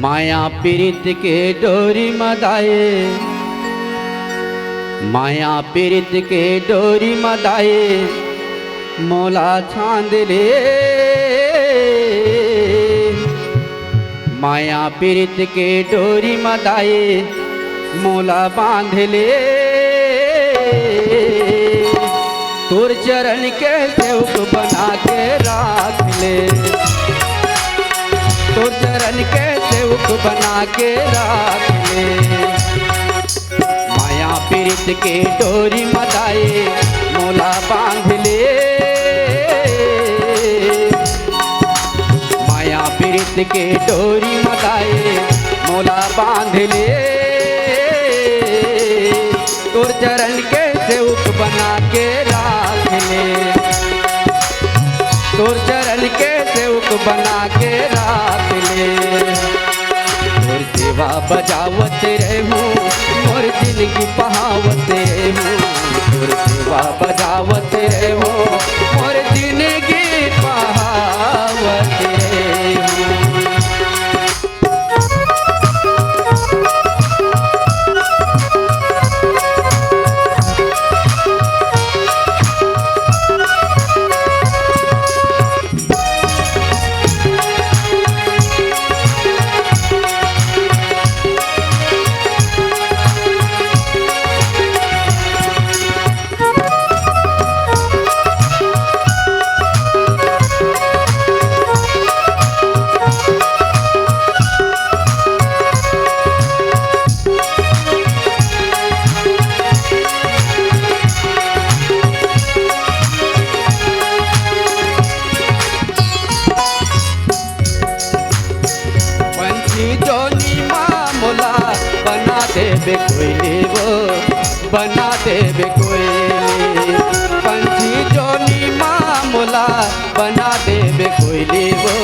माया पीरित के डोरी मदाए, माया पीरित के डोरी मदाए, मोला छांद ले। माया पीरित के डोरी मदाए, मोला बांध ले। तोर चरण के सेवक बना के राख ले, तोर चरण के सेवक बना के राख ले। माया पीरित के डोरी मदाए, मोला बांध ले। माया पीरित के डोरी मदाए, मोला बांध ले। तोर चरण के सेवक बना के राख ले, तोर चरण के सेवक बना के राख ले। तोर सेवा बजावत रहूं, मोर जिंदगी बहावत रहूं। तोर सेवा बजावत रहूं, मोर जिंदगी बहावत रहूं। देवे कोयले वो बना देवे कोयले, पंछी जोनी मामूला बना देवे कोयले वो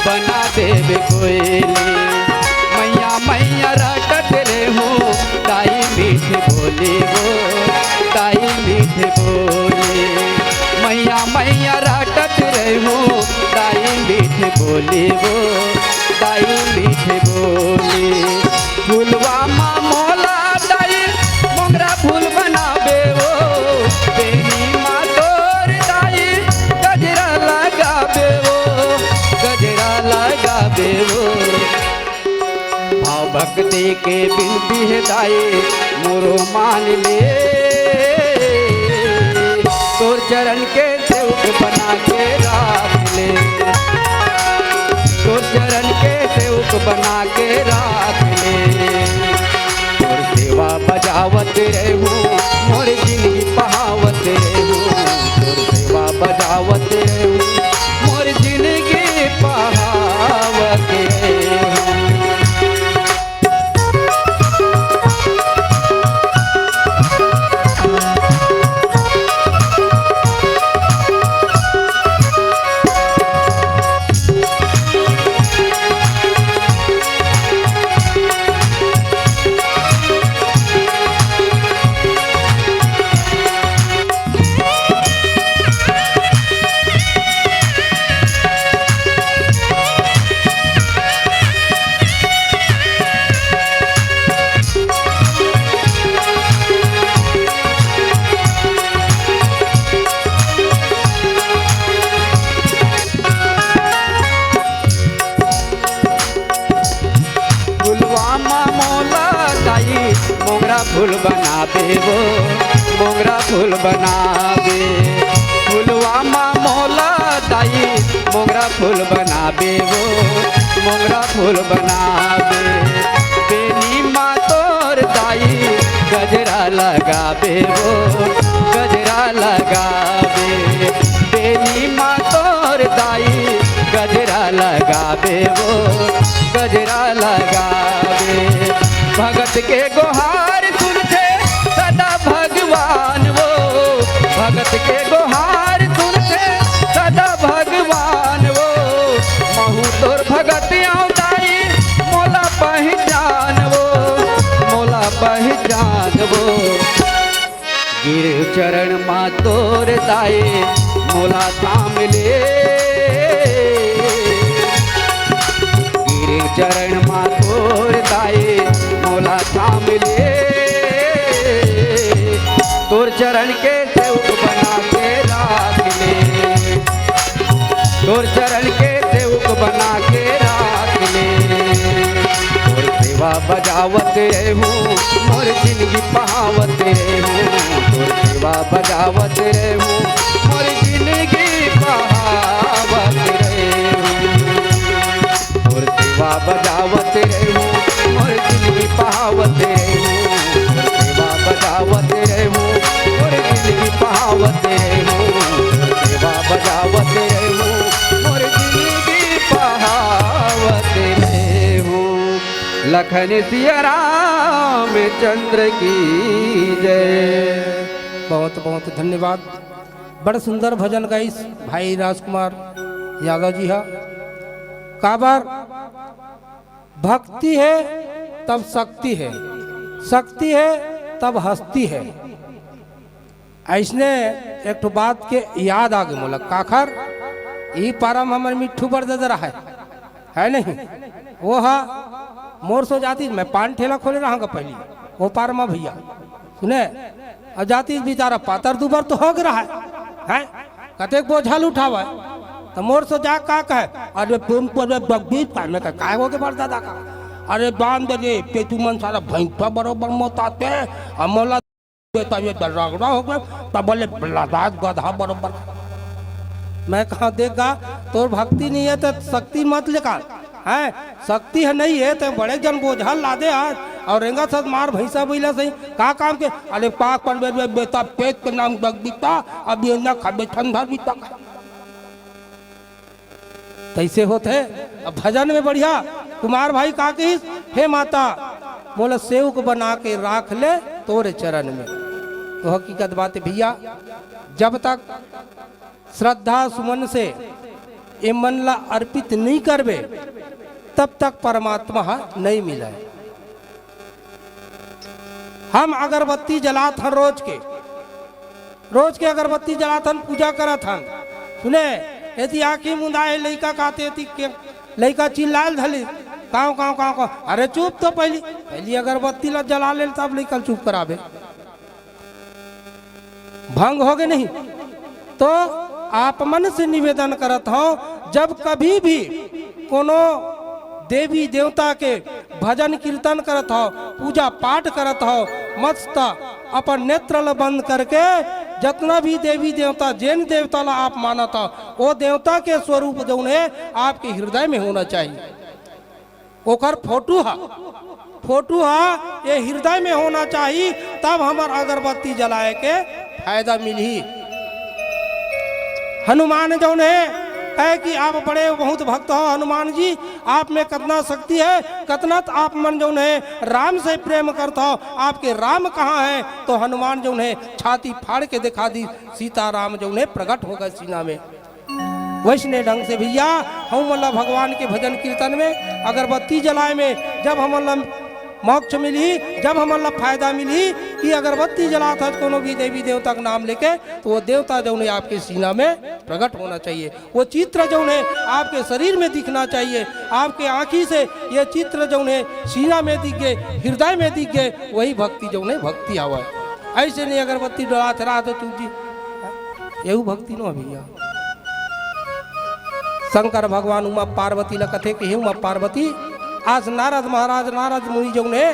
बना देवे कोयले। मैया मैया रटत रहूं, ताई मीठ बोले वो ताई मीठ बोले। मैया मैया रटत रहूं, ताई मीठ बोले वो ताई मीठ बोले। फूलवा माँ मोला दाई, मोगरा फूल बनावे वो। बेनी माँ तोर दाई, गजरा लगावे वो गजरा लगावे वो। भाव भक्ति के बिनती है दाई, मोरो मान ले। तोर चरण के सेवक बना के राख ले, तोर चरण के सेवक बना के राख ले। तोर सेवा बजावत रहूं, मोर जिंदगी बहावत रहूं। तोर सेवा बजावत रहूं, मोर जिंदगी बहावत रहूं। मोगरा फूल बनावे वो मोगरा फूल बनावे। फूलवा माँ मोला दाई, मोगरा फूल बनावे वो मोगरा फूल बनावे। बेनी माँ तोर दाई, गजरा लगावे वो गजरा लगावे। बेनी माँ तोर दाई, गजरा लगावे वो गजरा लगावे। भगत के गुहार सुनते सदा भगवान वो, भगत के गुहार सुनते सदा भगवान वो। महू तोर भगत दाई, मोला पहचान वो मोला पहचान वो। गिर चरण माँ तोर दाई, मोला थाम ले। चरण माँ तोर दाए मौला थाम ले। तोर चरण के सेवक बना के राख ले, तोर चरण के सेवक बना के राख ले। तोर सेवा बजावत रहूं मोर जिंदगी पहावत रहूं, तोर सेवा बजावत रहूं मोर जिंदगी पहावत रहूं, तोर सेवा बजावत रहूं मोर जिंदगी पहावत रहूं, तोर सेवा बजावत रहूं मोर जिंदगी पहावत रहूं, तोर सेवा बजावत रहूं मोर जिंदगी पहावत रहूं। लखन सिया रामचंद्र की जय। बहुत बहुत धन्यवाद। बड़ा सुंदर भजन गाइस भाई राजकुमार यादव जी। हा काबर भक्ति है तब शक्ति है, शक्ति है तब हस्ती है। ऐसने एक तो बात के याद आ गए मोला काखर ई पारम हमर मिट्ठू बड़ दे रहा है नहीं वो हा मोर सो जाती मैं पान ठेला खोले रहा पहली वो पारमा भैया सुने और जाती बेचारा पातर दुबर तो हो रहा है कतेक बोझल उठावा तो मोर सो जा का कहे अरे तुम में काय हो के बड़ दादा का अरे बांध दे पेटू मन सारा भैंसा बरोबर मोताते मोला रगड़ा हो गया तब बोले लदास गधा बरोबर। मैं कहा देगा तोर भक्ति नहीं है तो शक्ति मत लेकर है, शक्ति है नहीं है तो बड़े जन बोझल लादे आज और रेंगा सद मार भैंसा बैला सही का काम के अरे पाक पर बेटा पेट के नाम दग बीता अब ये ना खाबे ठंडा बीता तैसे होते। अब भजन में बढ़िया कुमार भाई का कही हे माता बोले सेवक बना के राख ले तोरे चरण में। तो हकीकत बात है भैया जब तक श्रद्धा सुमन से ये मन ला अर्पित नहीं करबे तब तक परमात्मा नहीं मिला है। हम अगरबत्ती जलात हन रोज के अगरबत्ती जलात हन पूजा करत हन सुने यदि आँखी मुंदाए लड़का कहते लड़का चिल्लाल धली काव काव काव काव अरे चुप तो पहली अगरबत्ती ला जला ले तब लड़का चुप कराबे भंग हो गए नहीं। तो आप मन से निवेदन करत हो जब कभी भी कोनो देवी देवता के भजन कीर्तन करत हो पूजा पाठ करत हो मस्त अपन नेत्र बंद करके जितना भी देवी देवता जैन देवता ला आप मानत हो वो देवता के स्वरूप जो है आपके हृदय में होना चाहिए। ओकर फोटो ये हृदय में होना चाहिए तब हमार अगरबत्ती जलाए के फायदा मिली। हनुमान जो है कहे कि आप बड़े बहुत भक्त हो हनुमान जी आप में कितना शक्ति है कितना आप मन जो है राम से प्रेम करता हो आपके राम कहाँ है। तो हनुमान जो है छाती फाड़ के दिखा दी सीता राम जो है प्रकट होगा सीना में। वैष्णव ढंग से भैया हम मतलब भगवान के भजन कीर्तन में अगरबत्ती जलाए में जब हम मोक्ष मिली जब हमारा फायदा मिली कि अगरबत्ती जला था कोनो भी देवी देवता का नाम लेके तो वो देवता जो है आपके सीना में प्रकट होना चाहिए। वो चित्र जो है आपके शरीर में दिखना चाहिए आपके आँखी से ये चित्र जो है सीना में दिख गए हृदय में दिख गए वही भक्ति जो है भक्ति आवा है। ऐसे नहीं अगरबत्ती डरा चढ़ा तो तू जी यही भक्ति नो भैया। शंकर भगवान उमा पार्वती ल कथे कि उमा पार्वती आज नारद महाराज नारद मुनि जो ने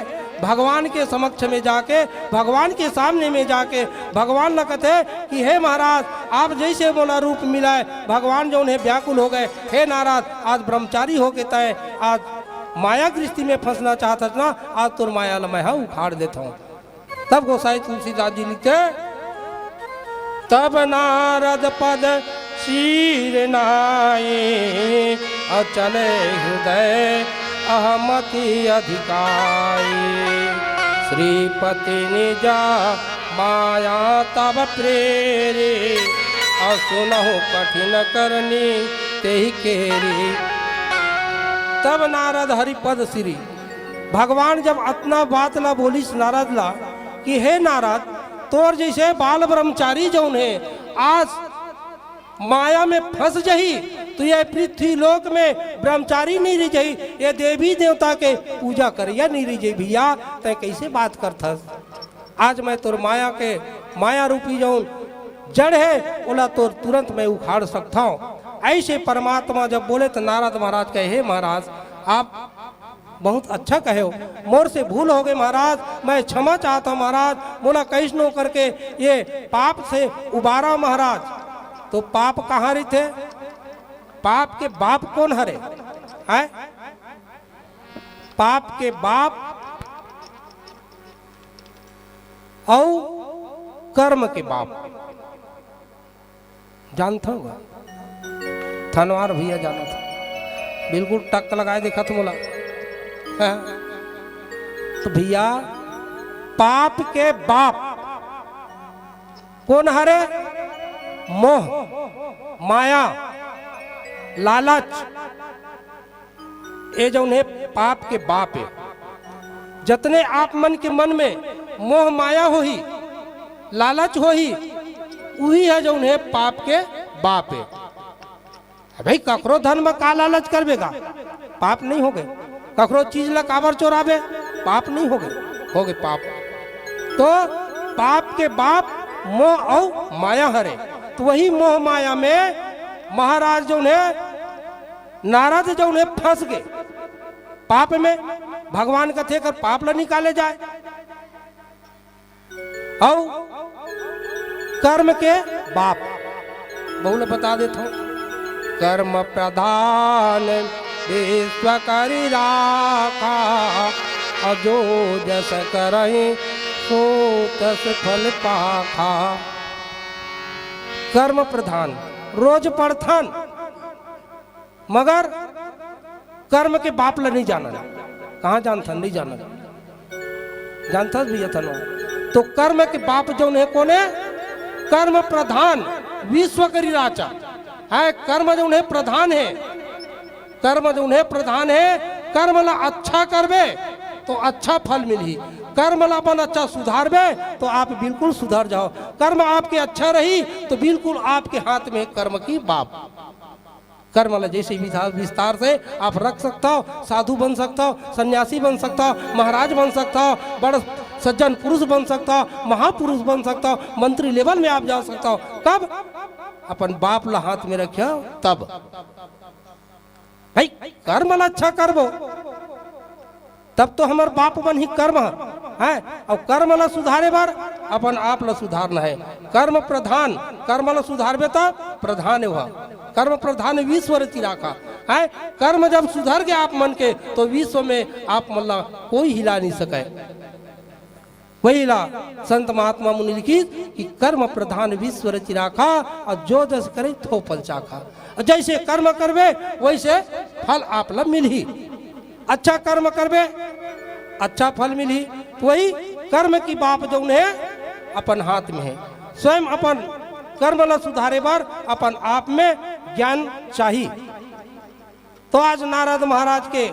भगवान के समक्ष में जाके भगवान के सामने में जाके भगवान न कहते कि हे महाराज आप जैसे बोला रूप मिला है भगवान जो है व्याकुल हो गए हे नारद आज ब्रह्मचारी हो के तय आज माया गृष्टि में फंसना चाहता था ना आज तुर माया मैं उखाड़ देता हूँ। तब गोसाई तुलसीदास जी लिखते तब नारद पद शीर नाई अचले हृदय अहमति अधिकारी श्रीपति निजा माया तब प्रेरे असुनहु कठिन करनी तेहि केरी। तब नारद हरिपद श्री भगवान जब अपना बात ला बोलिस नारद ला कि हे नारद तोर जैसे बाल ब्रह्मचारी जौन है आज माया में फंस जही तो ये पृथ्वी लोक में ब्रह्मचारी नहीं रह जाई, ये देवी देवता के पूजा करिया नहीं रह जाई भैया, तय कैसे बात करथस। आज मैं तोर माया के माया रूपी जौन जड़ है ओला तो तुरंत मैं उखाड़ सकता हूँ। ऐसे परमात्मा जब बोले तो नारद महाराज कहे, हे महाराज आप बहुत अच्छा कहे हो, मोर से भूल हो गई महाराज, मैं क्षमा चाहता हूँ महाराज, बोला कैसनो करके ये पाप से उबारा महाराज। तो पाप कहाँ रही थे, पाप के बाप कौन हरे है, पाप के बाप और कर्म के बाप जानता होगा, थनवार भैया जाना था, बिल्कुल टक लगाए देखा तो बोला है? तो भैया पाप के बाप कौन हरे, मोह माया लालच, ये जो है पाप के बाप है। जितने आप मन के मन में मोह माया हो ही लालच हो ही वही है जो है पाप के बाप है। भाई ककरो धन में का लालच करबेगा, पाप नहीं हो गए, ककरो चीज ला काबर चोराबे, पाप नहीं हो गए पाप। तो पाप के बाप मोह और माया हरे, तो वही मोह माया में महाराज जो है नारद जो है फंस गए पाप में। भगवान कथे कर पाप ला निकाले जाए, और कर्म के बाप बहुल बता देता हूं, कर्म प्रधान विश्व करि राखा, अजो जस करहि सो तस फल पाखा। कर्म प्रधान रोज पढ़थन, मगर कर्म के बाप ला नहीं जाना, कहाँ जानथन नहीं जाना, जानता भैया थनो। तो कर्म के बाप जो है कौन है, कर्म प्रधान विश्व करि राचा है, कर्म जो है प्रधान है, कर्म जो है प्रधान है। कर्म ला अच्छा करबे तो अच्छा फल मिली, कर्म ला अपन अच्छा सुधारबे तो आप बिल्कुल सुधर जाओ। कर्म आपके अच्छा रही तो बिल्कुल आपके हाथ में कर्म की बाप। कर्म ला जैसे विस्तार से आप रख सकता हो, साधु बन सकता हो, सन्यासी बन सकता हो, महाराज बन सकता हो, बड़ा सज्जन पुरुष बन सकता हो, महापुरुष बन सकता हो, मंत्री लेवल में आप जा सकता हो। कब अपन बाप ला हाथ में रखियो तब। भाई कर्म ला अच्छा करबो तब तो हमार बाप बन ही कर्म है, और कर्म ला सुधारे बार अपन आप ला सुधारना है। कर्म प्रधान, कर्म ला सुधारबे तब प्रधान है, कर्म प्रधान विश्व रचि राखा है। कर्म जब सुधर गया आप मन के तो विश्व में आप मल्ला कोई हिला नहीं सके। वही ला संत महात्मा मुनि लिखित कि कर्म प्रधान विश्व रचि राखा, और जो जस करे थो फल चाखा। जैसे कर्म करबे वैसे फल आप ला मिली, अच्छा कर्म करबे अच्छा फल मिली। वही कर्म की बाप जो है अपन हाथ में है, स्वयं अपन कर्म ला सुधारे बार अपन आप में ज्ञान चाहिए। तो आज नारद महाराज के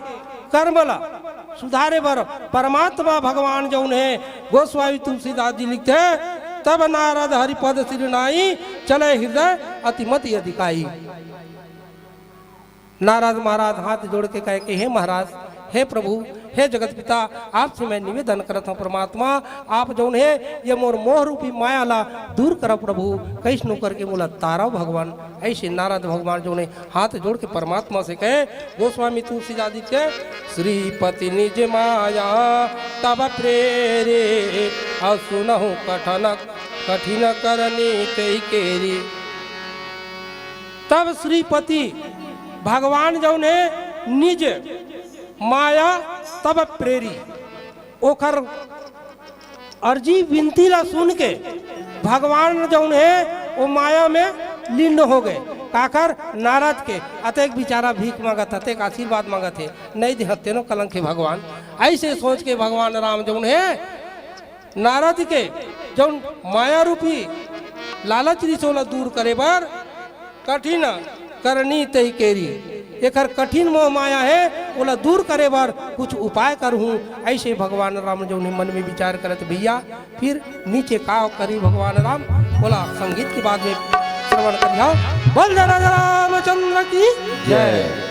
कर्म ला सुधारे बर परमात्मा भगवान जो है गोस्वामी तुलसीदास जी लिखते हैं, तब नारद हरिपद सिरनाई चले हृदय अतिमति अधिकाई। नारद महाराज हाथ जोड़ के कहे कि हे महाराज, हे प्रभु, हे जगत पिता, आपसे मैं निवेदन करता हूँ परमात्मा, आप जो है ये मोर मोह रूपी माया ला दूर करो प्रभु, कैसनो करके बोला तारा भगवान। ऐसे नारद भगवान जो है हाथ जोड़ के परमात्मा से कहे, गोस्वामी तुलसीदास जी के श्रीपति निज माया तब प्रेरे, और सुनहु कठिन करनी तई केरी। तब श्रीपति भगवान जो ने निज माया तब प्रेरी, ओकर अर्जी विनती ला सुन के भगवान जो है वो माया में लीन हो गए। काकर नारद के अतेक बेचारा भीख मांगत, अतेक आशीर्वाद मांगत है, नहीं देहते नो कलंक है भगवान। ऐसे सोच के भगवान राम जो है नारद के जो माया रूपी लालच रिसोला दूर करे बार कठिन करनी तई केरी, एक कठिन मोह माया है बोला दूर करे बार कुछ उपाय करूँ। ऐसे भगवान राम जो ने मन में विचार करत भैया फिर नीचे का करी भगवान राम बोला। संगीत के बाद में श्रवण करिया। बोल राजा रामचंद्र की जय।